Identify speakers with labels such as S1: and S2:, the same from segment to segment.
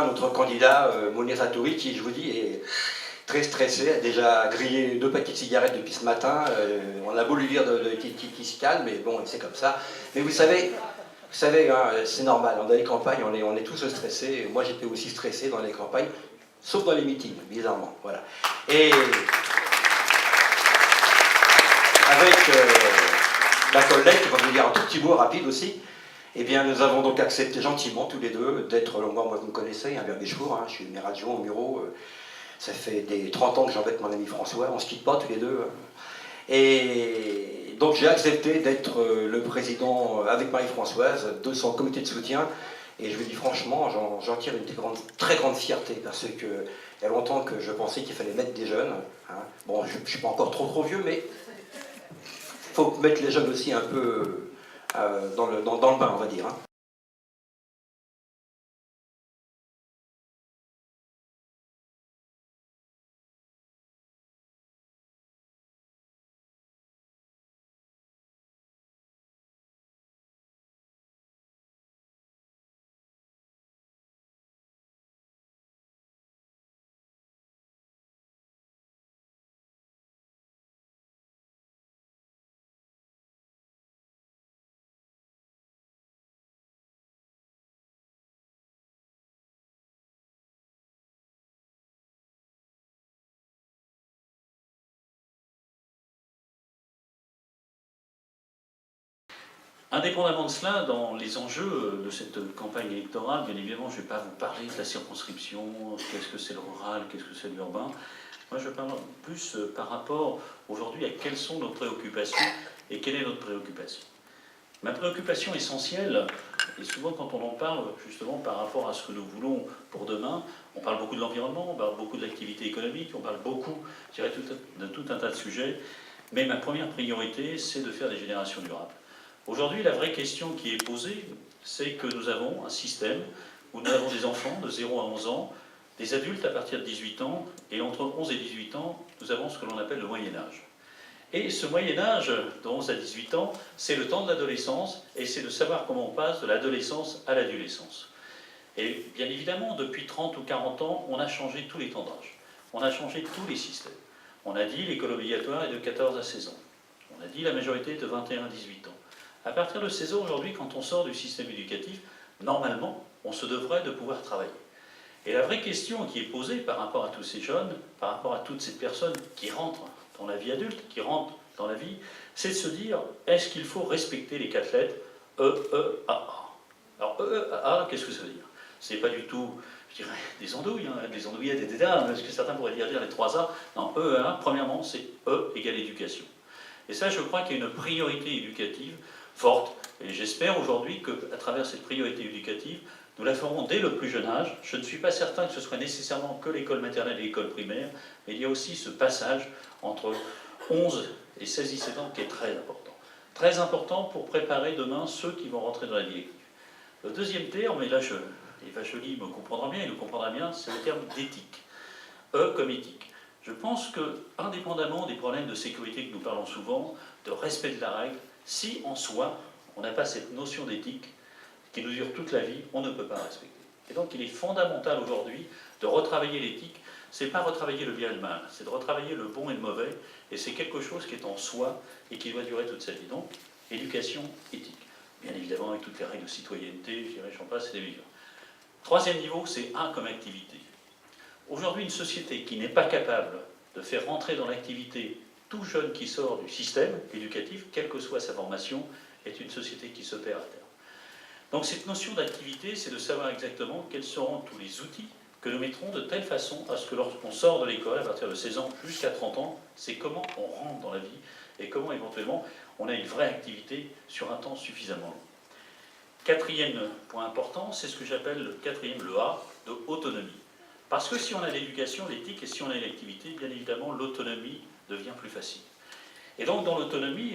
S1: Notre candidat, Mounir Satouri, qui, je vous dis, est très stressé, a déjà grillé 2 paquets de cigarettes depuis ce matin. On a beau lui dire qu'il se calme, mais bon, c'est comme ça. Mais vous savez hein, c'est normal, dans les campagnes, on est tous stressés. Moi, j'étais aussi stressé dans les campagnes, sauf dans les meetings, bizarrement. Voilà. Et avec ma collègue, qui va vous dire un tout petit mot rapide aussi, eh bien, nous avons donc accepté gentiment, tous les deux, d'être, moi vous me connaissez, un Verbichour, hein, je suis maire adjoint au Muro, ça fait des 30 ans que j'embête mon ami François, on ne se quitte pas tous les deux. Et donc j'ai accepté d'être le président, avec Marie-Françoise, de son comité de soutien, et je vous dis franchement, j'en tire une très grande fierté, parce que il y a longtemps que je pensais qu'il fallait mettre des jeunes, hein. Bon, je ne suis pas encore trop vieux, mais il faut mettre les jeunes aussi un peu dans le bain, on va dire. Hein.
S2: Indépendamment de cela, dans les enjeux de cette campagne électorale, bien évidemment, je ne vais pas vous parler de la circonscription, qu'est-ce que c'est le rural, qu'est-ce que c'est l'urbain. Moi, je parle plus par rapport aujourd'hui à quelles sont nos préoccupations et quelle est notre préoccupation. Ma préoccupation essentielle, et souvent quand on en parle justement par rapport à ce que nous voulons pour demain, on parle beaucoup de l'environnement, on parle beaucoup de l'activité économique, on parle beaucoup, je dirais, de tout un tas de sujets, mais ma première priorité, c'est de faire des générations durables. Aujourd'hui, la vraie question qui est posée, c'est que nous avons un système où nous avons des enfants de 0 à 11 ans, des adultes à partir de 18 ans, et entre 11 et 18 ans, nous avons ce que l'on appelle le Moyen-Âge. Et ce Moyen-Âge, de 11 à 18 ans, c'est le temps de l'adolescence, et c'est de savoir comment on passe de l'adolescence à l'adolescence. Et bien évidemment, depuis 30 ou 40 ans, on a changé tous les temps d'âge. On a changé tous les systèmes. On a dit l'école obligatoire est de 14 à 16 ans. On a dit la majorité est de 21 à 18 ans. À partir de 16 ans, aujourd'hui, quand on sort du système éducatif, normalement, on se devrait de pouvoir travailler. Et la vraie question qui est posée par rapport à tous ces jeunes, par rapport à toutes ces personnes qui rentrent dans la vie adulte, qui rentrent dans la vie, c'est de se dire, est-ce qu'il faut respecter les 4 lettres E, E, A, A. Alors, E, E, A, A, qu'est-ce que ça veut dire? Ce n'est pas du tout, je dirais, des andouilles, hein, des andouillettes et des dames, parce que certains pourraient dire les 3 A. Non, E, E, A, premièrement, c'est E égale éducation. Et ça, je crois qu'il y a une priorité éducative forte. Et j'espère aujourd'hui qu'à travers cette priorité éducative, nous la ferons dès le plus jeune âge. Je ne suis pas certain que ce soit nécessairement que l'école maternelle et l'école primaire, mais il y a aussi ce passage entre 11 et 16-17 ans qui est très important. Très important pour préparer demain ceux qui vont rentrer dans la vie active. Le deuxième terme, et là Eva Joly me comprendra bien, il nous comprendra bien, c'est le terme d'éthique. E comme éthique. Je pense que, indépendamment des problèmes de sécurité que nous parlons souvent, de respect de la règle, si en soi, on n'a pas cette notion d'éthique qui nous dure toute la vie, on ne peut pas respecter. Et donc il est fondamental aujourd'hui de retravailler l'éthique. Ce n'est pas retravailler le bien et le mal, c'est de retravailler le bon et le mauvais, et c'est quelque chose qui est en soi et qui doit durer toute sa vie. Donc, éducation éthique. Bien évidemment, avec toutes les règles de citoyenneté, je dirais, j'en passe, et des meilleurs. Troisième niveau, c'est A comme activité. Aujourd'hui, une société qui n'est pas capable de faire rentrer dans l'activité tout jeune qui sort du système éducatif, quelle que soit sa formation, est une société qui se perd à terme. Donc cette notion d'activité, c'est de savoir exactement quels seront tous les outils que nous mettrons de telle façon à ce que lorsqu'on sort de l'école, à partir de 16 ans jusqu'à 30 ans, c'est comment on rentre dans la vie et comment éventuellement on a une vraie activité sur un temps suffisamment long. Quatrième point important, c'est ce que j'appelle le A, de autonomie. Parce que si on a l'éducation, l'éthique, et si on a l'activité, bien évidemment, l'autonomie devient plus facile. Et donc, dans l'autonomie,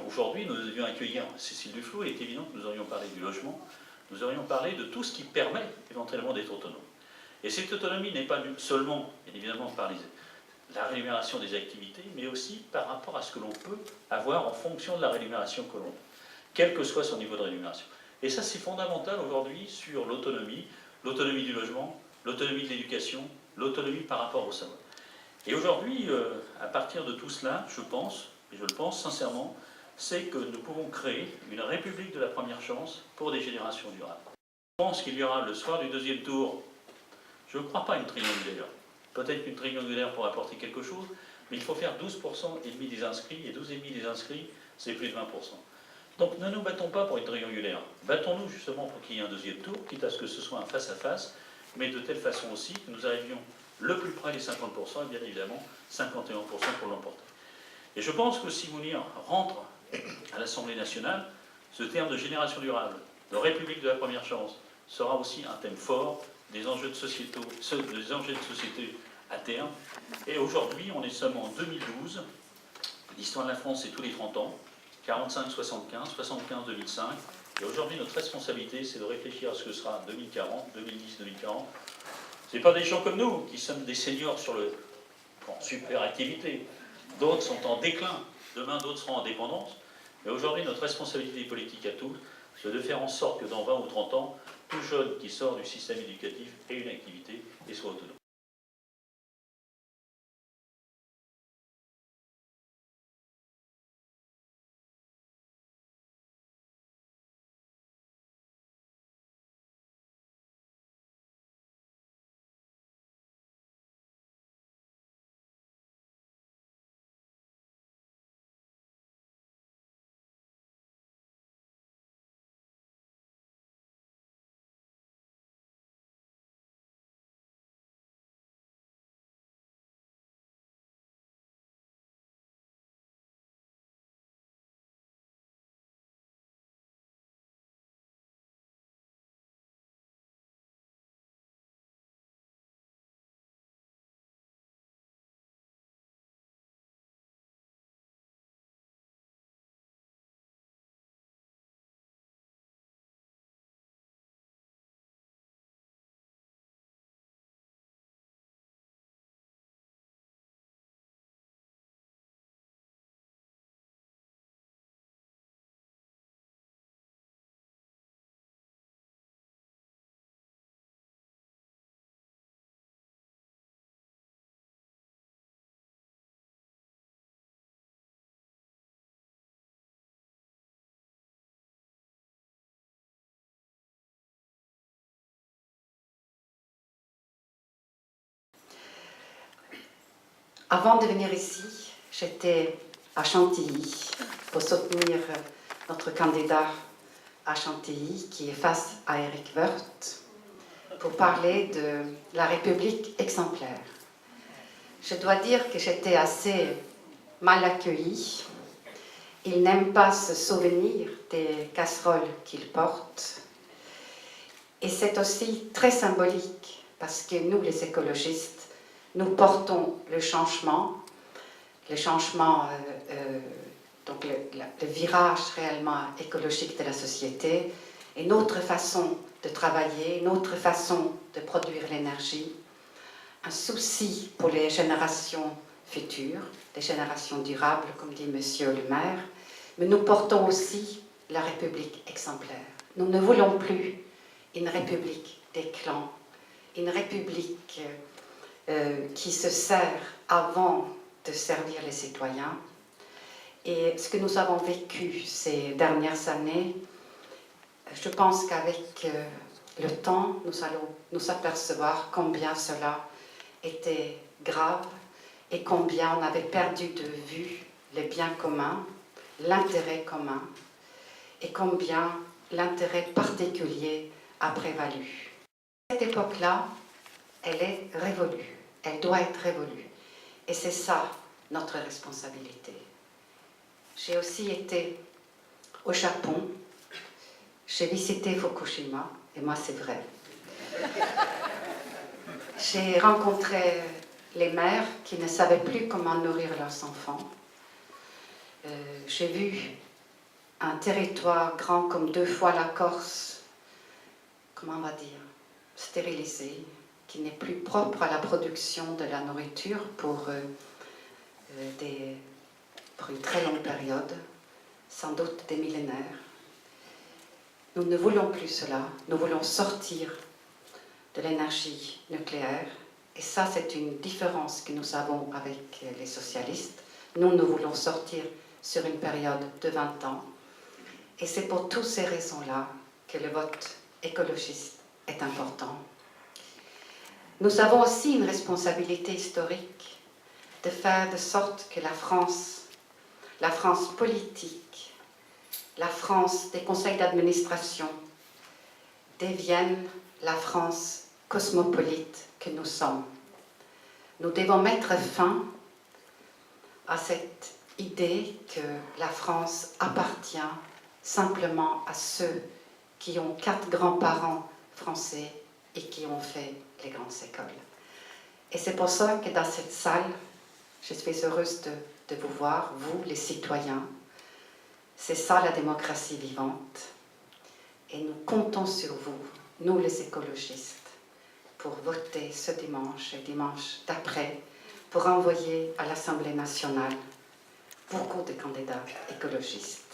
S2: aujourd'hui, nous devions accueillir Cécile Duflot, et il est évident que nous aurions parlé du logement, nous aurions parlé de tout ce qui permet éventuellement d'être autonome. Et cette autonomie n'est pas seulement, bien évidemment, par la rémunération des activités, mais aussi par rapport à ce que l'on peut avoir en fonction de la rémunération que l'on a, quel que soit son niveau de rémunération. Et ça, c'est fondamental aujourd'hui sur l'autonomie l'autonomie du logement, l'autonomie de l'éducation, l'autonomie par rapport au savoir. Et aujourd'hui, à partir de tout cela, je pense, et je le pense sincèrement, c'est que nous pouvons créer une république de la première chance pour des générations durables. Je pense qu'il y aura le soir du deuxième tour, je ne crois pas une triangulaire. Peut-être qu'une triangulaire pourra apporter quelque chose, mais il faut faire 12% et demi des inscrits, et 12,5% des inscrits, c'est plus de 20%. Donc ne nous battons pas pour une triangulaire, battons-nous justement pour qu'il y ait un deuxième tour, quitte à ce que ce soit un face-à-face, mais de telle façon aussi que nous arrivions le plus près des 50% et bien évidemment 51% pour l'emporter. Et je pense que si Mounir rentre à l'Assemblée nationale, ce terme de génération durable, de république de la première chance, sera aussi un thème fort des enjeux de société à terme. Et aujourd'hui, on est seulement en 2012, l'histoire de la France c'est tous les 30 ans, 45-75, 75-2005, et aujourd'hui notre responsabilité c'est de réfléchir à ce que sera 2040, 2010-2040. Ce n'est pas des gens comme nous qui sommes des seniors sur le plan super activité. D'autres sont en déclin. Demain, d'autres seront en dépendance. Mais aujourd'hui, notre responsabilité politique à tous, c'est de faire en sorte que dans 20 ou 30 ans, tout jeune qui sort du système éducatif ait une activité et soit autonome.
S3: Avant de venir ici, j'étais à Chantilly pour soutenir notre candidat à Chantilly qui est face à Éric Woerth pour parler de la République exemplaire. Je dois dire que j'étais assez mal accueillie. Il n'aime pas se souvenir des casseroles qu'il porte. Et c'est aussi très symbolique parce que nous, les écologistes, nous portons le changement, donc le virage réellement écologique de la société, et notre façon de travailler, notre façon de produire l'énergie, un souci pour les générations futures, les générations durables, comme dit Monsieur le maire, mais nous portons aussi la République exemplaire. Nous ne voulons plus une République des clans, une République qui se sert avant de servir les citoyens. Et ce que nous avons vécu ces dernières années, je pense qu'avec le temps, nous allons nous apercevoir combien cela était grave et combien on avait perdu de vue les biens communs, l'intérêt commun, et combien l'intérêt particulier a prévalu. Cette époque-là, elle est révolue. Elle doit être révolue. Et c'est ça, notre responsabilité. J'ai aussi été au Japon. J'ai visité Fukushima, et moi c'est vrai. J'ai rencontré les mères qui ne savaient plus comment nourrir leurs enfants. J'ai vu un territoire grand comme 2 fois la Corse, comment on va dire, stérilisé, qui n'est plus propre à la production de la nourriture pour une très longue période, sans doute des millénaires. Nous ne voulons plus cela, nous voulons sortir de l'énergie nucléaire. Et ça, c'est une différence que nous avons avec les socialistes. Nous voulons sortir sur une période de 20 ans. Et c'est pour toutes ces raisons-là que le vote écologiste est important. Nous avons aussi une responsabilité historique de faire de sorte que la France politique, la France des conseils d'administration, devienne la France cosmopolite que nous sommes. Nous devons mettre fin à cette idée que la France appartient simplement à ceux qui ont 4 grands-parents français et qui ont fait les grandes écoles. Et c'est pour ça que dans cette salle, je suis heureuse de vous voir, vous les citoyens. C'est ça la démocratie vivante. Et nous comptons sur vous, nous les écologistes, pour voter ce dimanche et dimanche d'après, pour envoyer à l'Assemblée nationale beaucoup de candidats écologistes.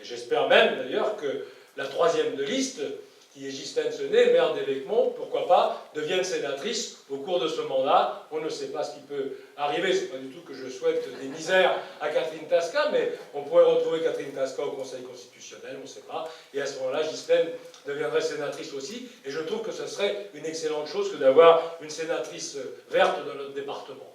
S4: Et j'espère même d'ailleurs que la troisième de liste, qui est Ghislaine Senez, maire d'Évêquemont, pourquoi pas, devienne sénatrice au cours de ce mandat. On ne sait pas ce qui peut arriver, c'est pas du tout que je souhaite des misères à Catherine Tasca, mais on pourrait retrouver Catherine Tasca au Conseil constitutionnel, on ne sait pas. Et à ce moment-là, Ghislaine deviendrait sénatrice aussi. Et je trouve que ce serait une excellente chose que d'avoir une sénatrice verte dans notre département.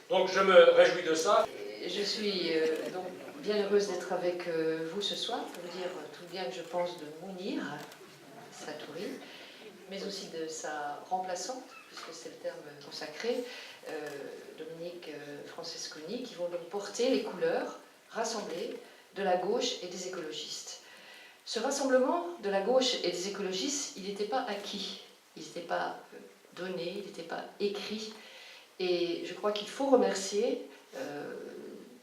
S4: Donc je me réjouis de ça.
S5: Je suis donc bien heureuse d'être avec vous ce soir pour vous dire tout bien que je pense de Mounir Satouri, mais aussi de sa remplaçante, puisque c'est le terme consacré, Dominique Francesconi, qui vont donc porter les couleurs rassemblées de la gauche et des écologistes. Ce rassemblement de la gauche et des écologistes, il n'était pas acquis, il n'était pas donné, il n'était pas écrit. Et je crois qu'il faut remercier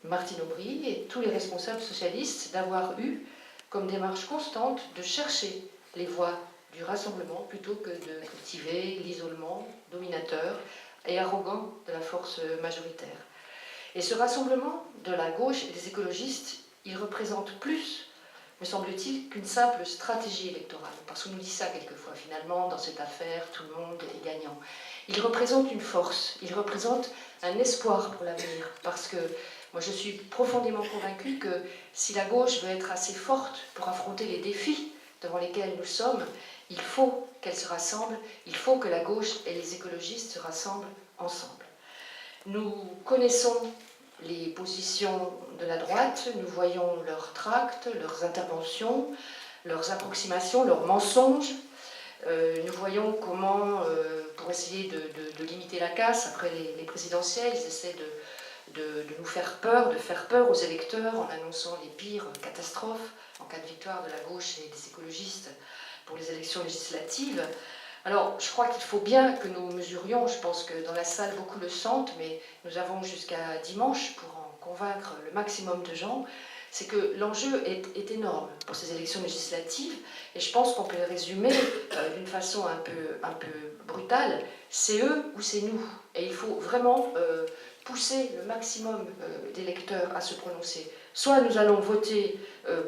S5: Martine Aubry et tous les responsables socialistes d'avoir eu comme démarche constante de chercher les voies du rassemblement plutôt que de cultiver l'isolement dominateur et arrogant de la force majoritaire. Et ce rassemblement de la gauche et des écologistes, il représente plus, me semble-t-il, qu'une simple stratégie électorale. Parce qu'on nous dit ça quelquefois, finalement, dans cette affaire, tout le monde est gagnant. Il représente une force, il représente un espoir pour l'avenir. Parce que moi, je suis profondément convaincue que si la gauche veut être assez forte pour affronter les défis devant lesquels nous sommes, il faut qu'elle se rassemble, il faut que la gauche et les écologistes se rassemblent ensemble. Nous connaissons les positions de la droite, nous voyons leurs tracts, leurs interventions, leurs approximations, leurs mensonges. Nous voyons comment, pour essayer de limiter la casse, après les présidentielles, ils essaient de nous faire peur aux électeurs en annonçant les pires catastrophes en cas de victoire de la gauche et des écologistes pour les élections législatives. Alors, je crois qu'il faut bien que nous mesurions, je pense que dans la salle beaucoup le sentent, mais nous avons jusqu'à dimanche pour en convaincre le maximum de gens, c'est que l'enjeu est énorme pour ces élections législatives, et je pense qu'on peut le résumer d'une façon un peu brutale, c'est eux ou c'est nous. Et il faut vraiment pousser le maximum d'électeurs à se prononcer. Soit nous allons voter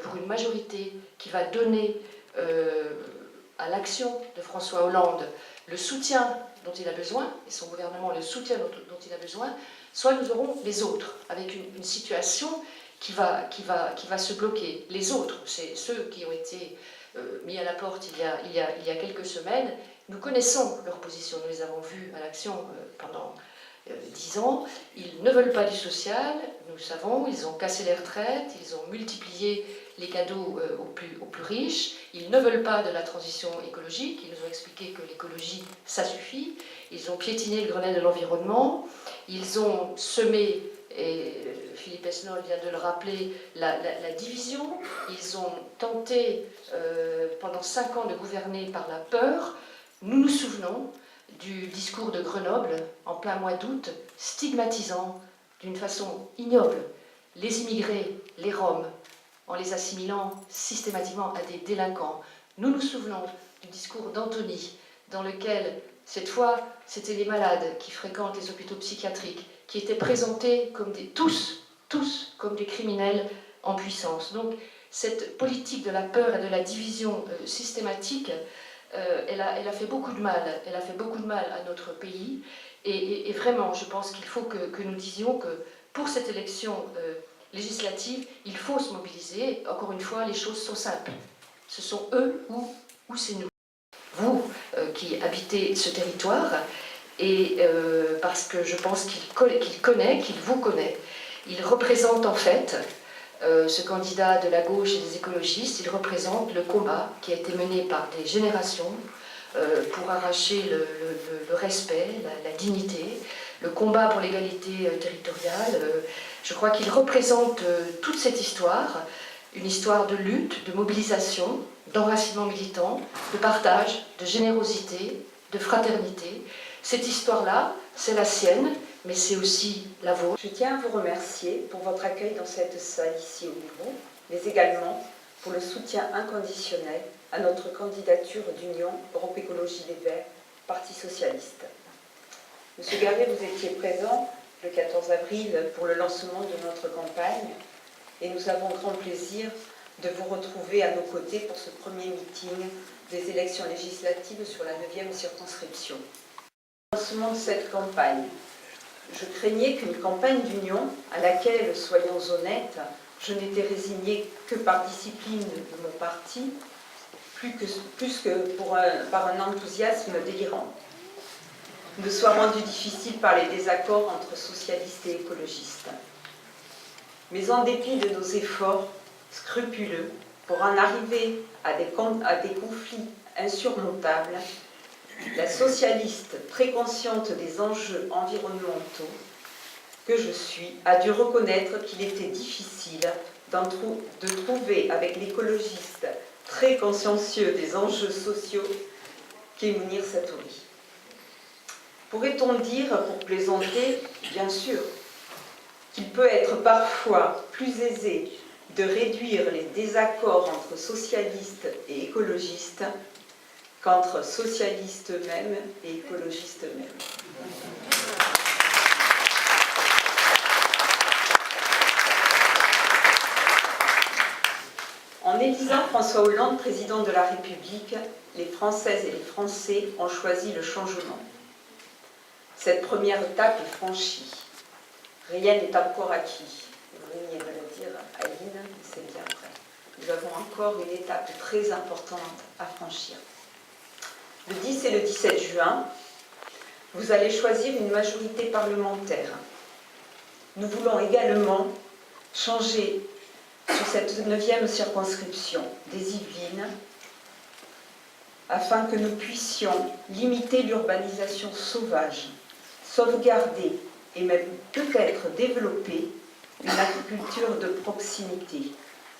S5: pour une majorité qui va donner à l'action de François Hollande le soutien dont il a besoin, et son gouvernement le soutien dont il a besoin, soit nous aurons les autres, avec une situation qui va se bloquer. Les autres, c'est ceux qui ont été mis à la porte il y a quelques semaines. Nous connaissons leur position, nous les avons vus à l'action pendant 10 ans. Ils ne veulent pas du social, nous savons, ils ont cassé les retraites, ils ont multiplié les cadeaux aux plus riches, ils ne veulent pas de la transition écologique, ils nous ont expliqué que l'écologie, ça suffit, ils ont piétiné le Grenelle de l'environnement, ils ont semé, et Philippe Esnol vient de le rappeler, la division, ils ont tenté pendant 5 ans de gouverner par la peur. Nous nous souvenons du discours de Grenoble en plein mois d'août, stigmatisant d'une façon ignoble les immigrés, les Roms, en les assimilant systématiquement à des délinquants. Nous nous souvenons du discours d'Antony, dans lequel, cette fois, c'était les malades qui fréquentent les hôpitaux psychiatriques, qui étaient présentés comme tous comme des criminels en puissance. Donc, cette politique de la peur et de la division systématique, elle a fait beaucoup de mal. Elle a fait beaucoup de mal à notre pays. Et vraiment, je pense qu'il faut que nous disions que pour cette élection législative, il faut se mobiliser. Encore une fois, les choses sont simples. Ce sont eux ou c'est nous. Vous qui habitez ce territoire, et parce que je pense qu'il connaît, qu'il vous connaît, il représente en fait, ce candidat de la gauche et des écologistes, il représente le combat qui a été mené par des générations pour arracher le respect, la dignité, le combat pour l'égalité territoriale. Je crois qu'il représente toute cette histoire, une histoire de lutte, de mobilisation, d'enracinement militant, de partage, de générosité, de fraternité. Cette histoire-là, c'est la sienne, mais c'est aussi la vôtre.
S6: Je tiens à vous remercier pour votre accueil dans cette salle ici au bureau, mais également pour le soutien inconditionnel à notre candidature d'Union Europe Écologie Les Verts, Parti Socialiste. Monsieur Garret, vous étiez présent le 14 avril pour le lancement de notre campagne et nous avons grand plaisir de vous retrouver à nos côtés pour ce premier meeting des élections législatives sur la 9e circonscription. Au lancement de cette campagne, je craignais qu'une campagne d'union à laquelle, soyons honnêtes, je n'étais résignée que par discipline de mon parti, plus que par un enthousiasme délirant, ne soit rendu difficile par les désaccords entre socialistes et écologistes. Mais en dépit de nos efforts scrupuleux pour en arriver à des conflits insurmontables, la socialiste très consciente des enjeux environnementaux que je suis a dû reconnaître qu'il était difficile de trouver avec l'écologiste très consciencieux des enjeux sociaux qu'est Mounir Satouri. Pourrait-on dire, pour plaisanter, bien sûr, qu'il peut être parfois plus aisé de réduire les désaccords entre socialistes et écologistes qu'entre socialistes eux-mêmes et écologistes eux-mêmes. En élisant François Hollande président de la République, les Françaises et les Français ont choisi le changement. Cette première étape est franchie. Rien n'est encore acquis. Vous veniez de le dire, Aline, c'est bien vrai. Nous avons encore une étape très importante à franchir. Le 10 et le 17 juin, vous allez choisir une majorité parlementaire. Nous voulons également changer sur cette 9e circonscription des Yvelines afin que nous puissions limiter l'urbanisation sauvage, sauvegarder et même peut-être développer une agriculture de proximité,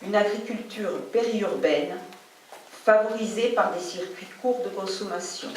S6: une agriculture périurbaine favorisée par des circuits courts de consommation.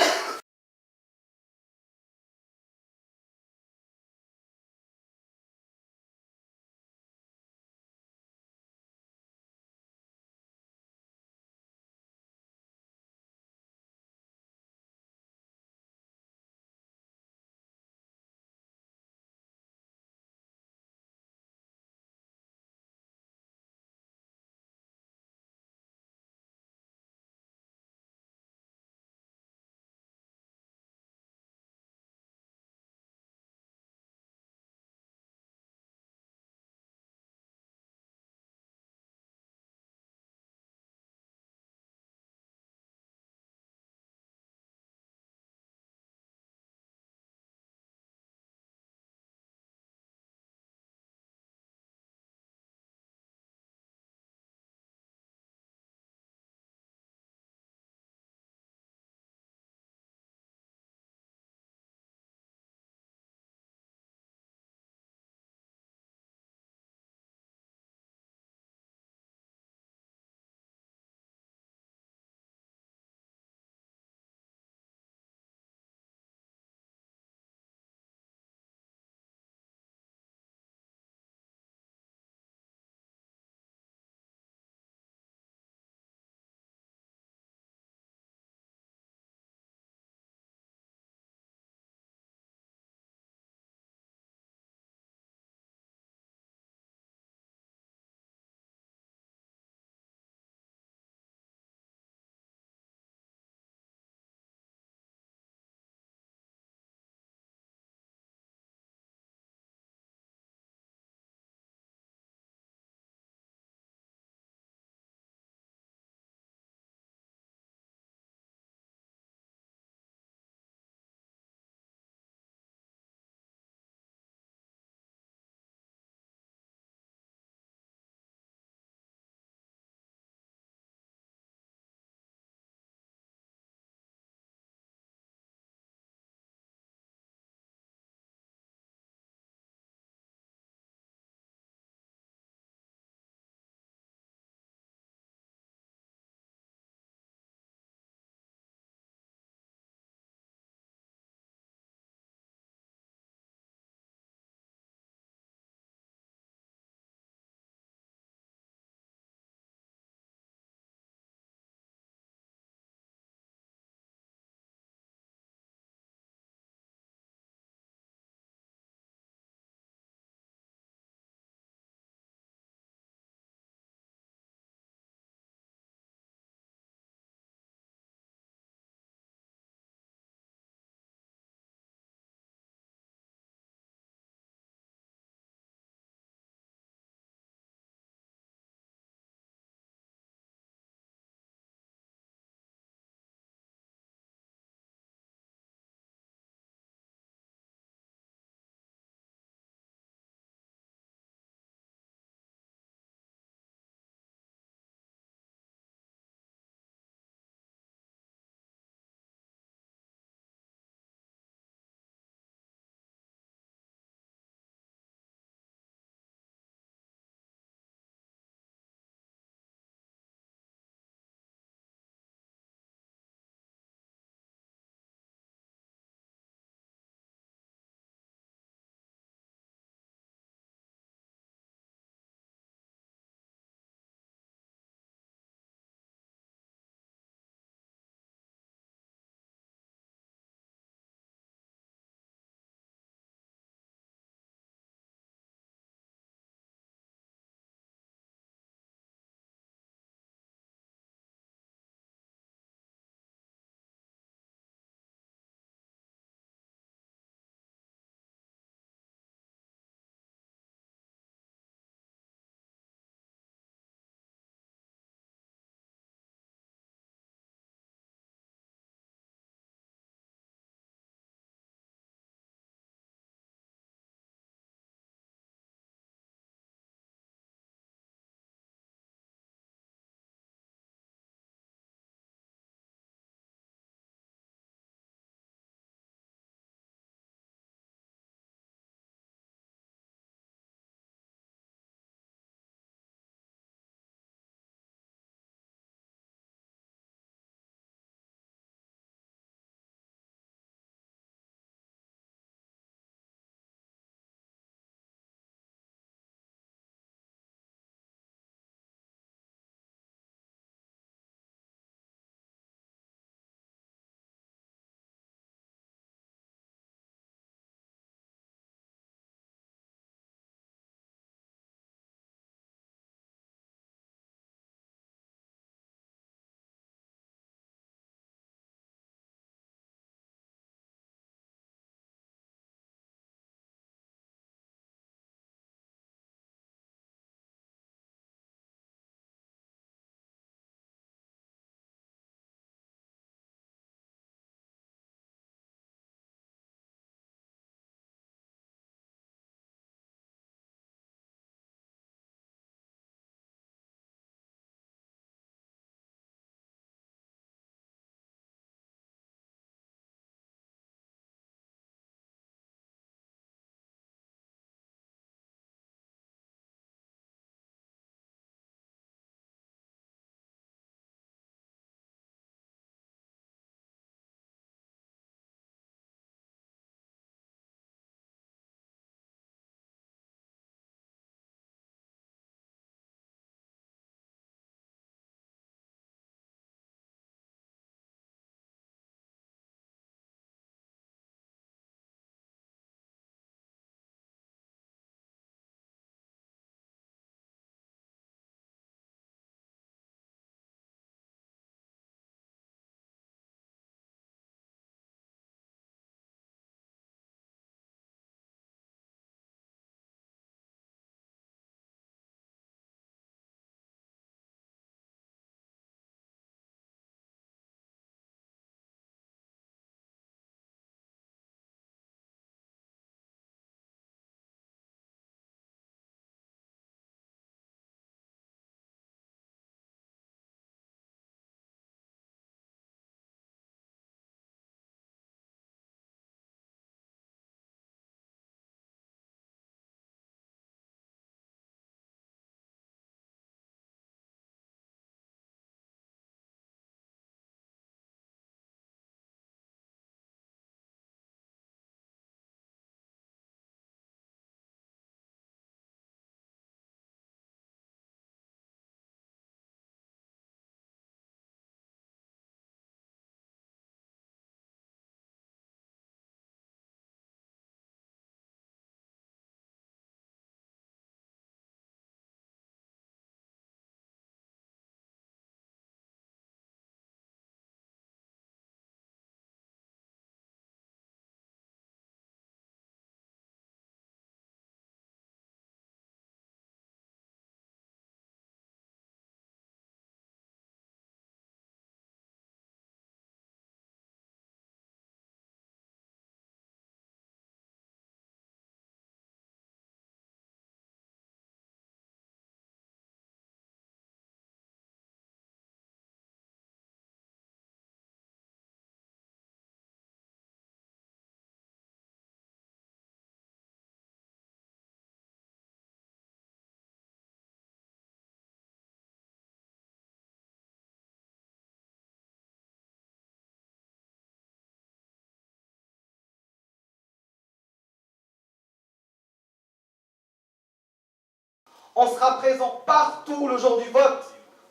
S7: On sera présent partout le jour du vote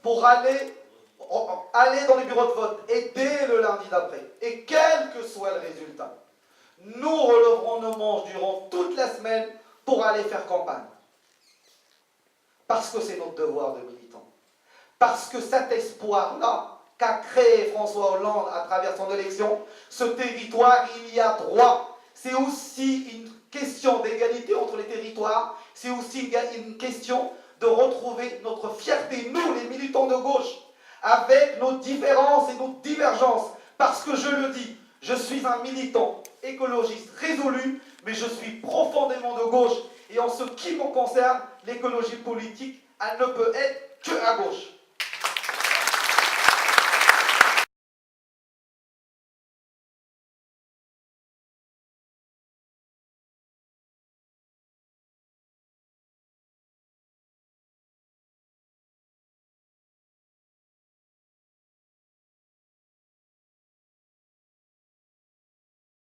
S7: pour aller dans les bureaux de vote et dès le lundi d'après. Et quel que soit le résultat, nous releverons nos manches durant toute la semaine pour aller faire campagne. Parce que c'est notre devoir de militants. Parce que cet espoir-là qu'a créé François Hollande à travers son élection, ce territoire, il y a droit. C'est aussi une question d'égalité entre les territoires, c'est aussi une question de retrouver notre fierté, nous les militants de gauche, avec nos différences et nos divergences. Parce que je le dis, je suis un militant écologiste résolu, mais je suis profondément de gauche. Et en ce qui me concerne, l'écologie politique, elle ne peut être que à gauche.